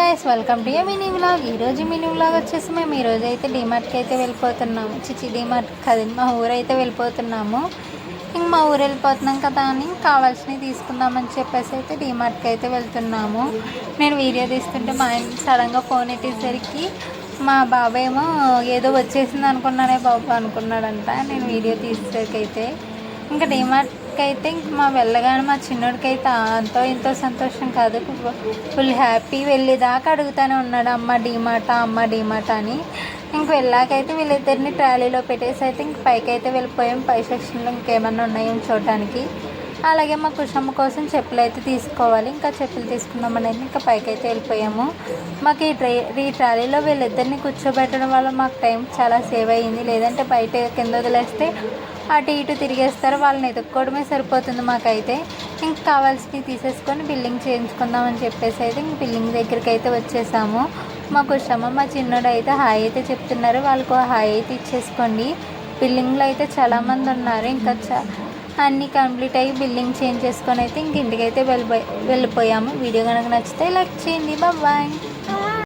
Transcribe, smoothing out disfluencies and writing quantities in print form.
Guys, welcome to A mini vlog. ఈరోజు mini vlog వచ్చేసి మేము ఈరోజు అయితే డీమార్ట్కి అయితే వెళ్ళిపోతున్నాము. డీమార్ట్ కాదు, మా ఊరైతే వెళ్ళిపోతున్నాము. ఇంక మా ఊరు వెళ్ళిపోతున్నాం కదా అని కావాల్సినవి తీసుకుందామని చెప్పేసి అయితే డీమార్ట్కి అయితే వెళ్తున్నాము. నేను వీడియో తీస్తుంటే మా ఆయన సడన్గా ఫోన్ ఎట్టేసరికి మా బాబాయ్ ఏమో ఏదో వచ్చేసింది అనుకున్నానే బాబు అనుకున్నాడంట. నేను వీడియో తీసేసరికైతే ఇంకా డీమార్ట్కి అయితే ఇంక మా వెళ్ళగానే మా చిన్నోడికైతే అంతో ఎంతో సంతోషం కాదు, ఫుల్ హ్యాపీ. వెళ్ళేదాకా అడుగుతూనే ఉన్నాడు అమ్మ డీమార్ట్ అని. ఇంక వెళ్ళాకైతే వీళ్ళిద్దరిని ట్రాలీలో పెట్టేసి అయితే ఇంక పైకి అయితే వెళ్ళిపోయాం. పై సెక్షన్లో ఇంకేమన్నా ఉన్నాయో చూడడానికి. అలాగే మా కుషమ్మ కోసం చెప్పులు అయితే తీసుకోవాలి. ఇంకా చెప్పులు తీసుకుందామని అయితే ఇంకా పైకి అయితే వెళ్ళిపోయాము. మాకు ఈ ట్రాలీలో వీళ్ళిద్దరిని కూర్చోబెట్టడం వల్ల మాకు టైం చాలా సేవ్ అయ్యింది. లేదంటే బయట కింద వదిలేస్తే అటు ఇటు తిరిగేస్తారు, వాళ్ళని ఎదుక్కోవడమే సరిపోతుంది మాకైతే. ఇంక కావాల్సినవి తీసేసుకొని బిల్లింగ్ చేయించుకుందామని చెప్పేసి అయితే ఇంక బిల్లింగ్ దగ్గరికి అయితే వచ్చేసాము. మా కుషమ్మ మా చిన్నోడు అయితే హాయ్ అయితే చెప్తున్నారు, వాళ్ళకు హాయ్ అయితే ఇచ్చేసుకోండి. బిల్లింగ్లో అయితే చాలామంది ఉన్నారు. ఇంకా అన్నీ కంప్లీట్ అయ్యి బిల్లింగ్ చేంజ్ చేసుకొని అయితే ఇంక ఇంటికైతే వెళ్ళిపోయాము. వీడియో కనుక నచ్చితే లైక్ చేయండి. బాయ్.